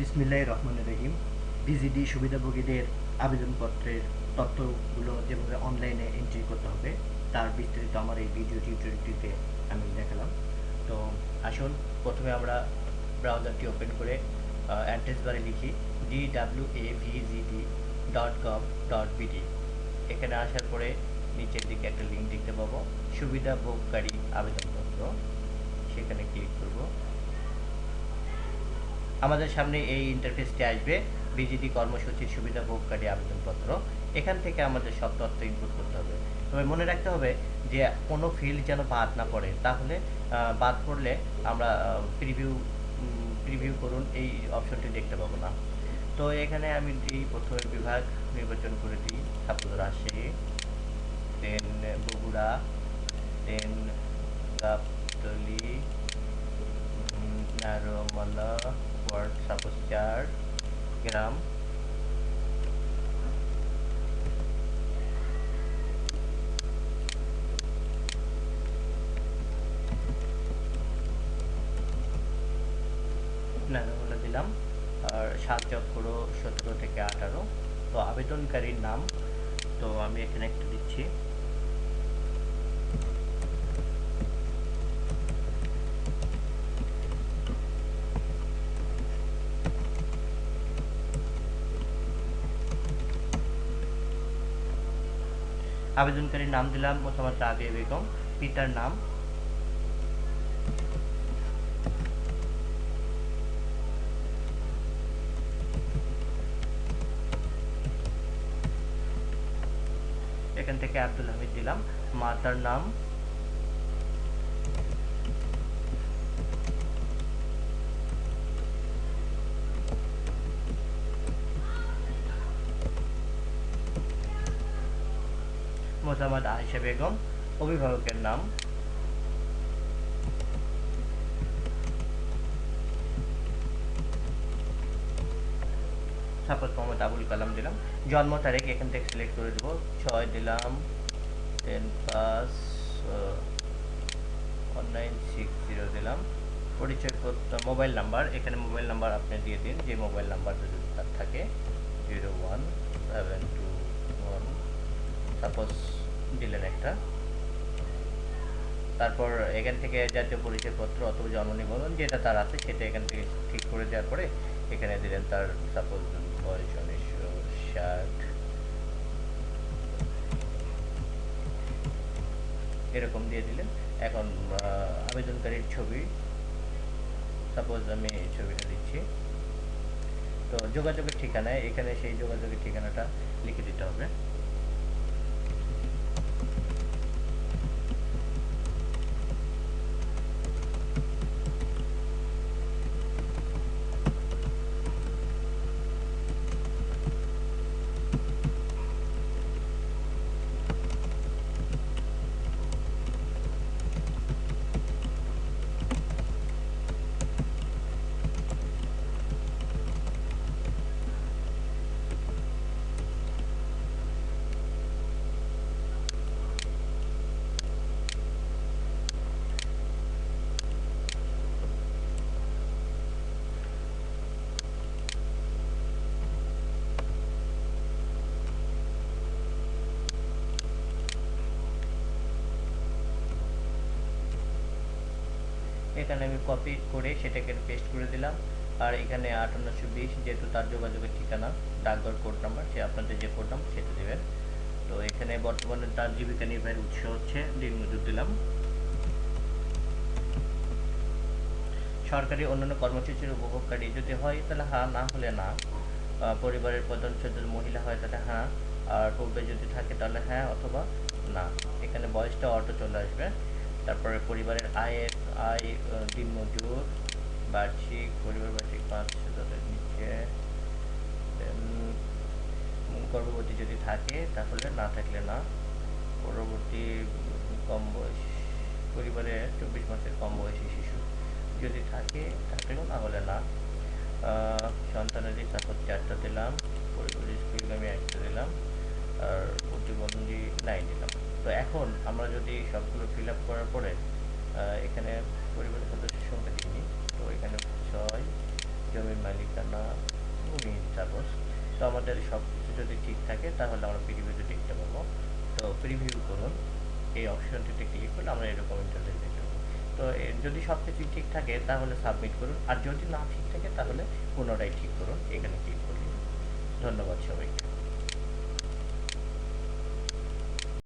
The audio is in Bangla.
বিসমিল্লাহির রহমানির রহিম। ভিজিডি সুবিধাভোগীদের আবেদনপত্রের তথ্যগুলো যেভাবে অনলাইনে এন্ট্রি করতে হবে তার বিস্তারিত আমার এই ভিডিও টিউটোরিয়ালটিতে আমি দেখালাম। তো আসুন প্রথমে আমরা ব্রাউজারটি ওপেন করে অ্যাড্রেস বারে লিখি dwavgd.gov.bd। এখানে আসার পরে নিচের দিকে একটা লিঙ্ক দেখতে পাবো, সুবিধাভোগকারী আবেদনপত্র। সেখানে ক্লিক করব। আমাদের সামনে এই ইন্টারফেসটি আসবে, বিজিডি কর্মসূচির সুবিধাভোগকারী আবেদনপত্র। এখান থেকে আমাদের সব তথ্য ইনপুট করতে হবে। তবে মনে রাখতে হবে যে কোনো ফিল্ড যেন বাদ না পড়ে, তাহলে বাদ পড়লে আমরা প্রিভিউ করুন এই অপশনটি দেখতে পাবো না। তো এখানে আমি দিই প্রথমে বিভাগ নির্বাচন করে দিই, সাপোজ রাজশাহী, দেন বগুড়া, দেন গাবতলী, নারোমালা, ওয়ার্ড সাপোজ 4 গ্রাম। নারোমালা দিলাম, আর 7 থেকে 18। তো আবেদনকারীর নাম, তো আমি এখানে একটু দিচ্ছি আবেদনকারীর নাম দিলাম মোসাম্মদ রাবিয়া বেগম। পিতার নাম, এখান থেকে আব্দুল হামিদ দিলাম। মাতার নাম, মোসাম্মদ আয়েশা বেগম। অভিভাবকের নাম, সাপোজ মোহাম্মদ আবুল কালাম দিলাম। জন্ম তারিখ এখান থেকে সিলেক্ট করে দেবো, 6 দিলাম, 10/5/1960 দিলাম। পরিচয়পত্র, মোবাইল নাম্বার, এখানে মোবাইল নাম্বার আপনি দিয়ে দিন যে মোবাইল নাম্বারটা যদি তার থাকে, 01721 সাপোজ দিলেন একটা। তারপর এখান থেকে জাতীয় পরিচয়পত্র অথবা জন্ম নিবন্ধন যেটা তার আছে সেটা এখান থেকে ঠিক করে দেওয়ার পরে এখানে দিলেন তার সাপোজ বয়স 1960, এরকম দিয়ে দিলেন। এখন আবেদনকারীর ছবি, সাপোজ আমি ছবিটা দিচ্ছি। তো যোগাযোগের ঠিকানায় এখানে সেই যোগাযোগের ঠিকানাটা লিখে দিতে হবে। এখানে আমি কপি করে সেটাকে পেস্ট করে দিলাম। আর এখানে 5820 যেহেতু তার যোগাযোগের ঠিকানা, ডাকঘর কোড নাম্বার, সে আপনাদের যে কোড নাম্বার সেটা দেবেন। তো এখানে বর্তমানে তার জীবিকা নির্বাহের উৎস হচ্ছে দিনমজুর দিলাম। সরকারি অন্যান্য কর্মসূচির উপভোগকারী যদি হয় তাহলে হ্যাঁ, না হলে না। পরিবারের প্রধান সদস্য মহিলা হয় তাহলে হ্যাঁ, আর পূর্বে যদি থাকে তাহলে হ্যাঁ অথবা না। এখানে বয়সটা অটো চলে আসবে। তারপরে পরিবারের আয় দিনমজুর, বার্ষিক পরিবার বার্ষিক 5,000 নিচে। গর্ভবতী যদি থাকে তাহলে, না থাকলে না। পরবর্তী কম বয়স, পরিবারে 24 মাসের কম বয়সী শিশু যদি থাকে থাকলেও, না হলে না। সন্তানাদি সাপোজ 4টা দিলাম, পরিবারের স্কুলগামী 1টা দিলাম, আর প্রতিবন্ধী 9 দিলাম। তো এখন আমরা যদি সবগুলো ফিল আপ করার পরে এখানে পরিবারের সদস্যের সংখ্যা দিইনি, তো এখানে 6 জমির মালিকানা উনি সাপোজ। তো আমাদের সব কিছু যদি ঠিক থাকে তাহলে আমরা প্রিভিউতে দেখতে পাবো। তো প্রিভিউ করুন, এই অপশনটিতে ক্লিক করলে আমরা এরকম ইন্টারফেস দেখতে পাবো। তো যদি সব কিছুই ঠিক থাকে তাহলে সাবমিট করুন, আর যদি না ঠিক থাকে তাহলে পুনরায় ঠিক করুন, এখানে ক্লিক করুন। ধন্যবাদ সবাইকে।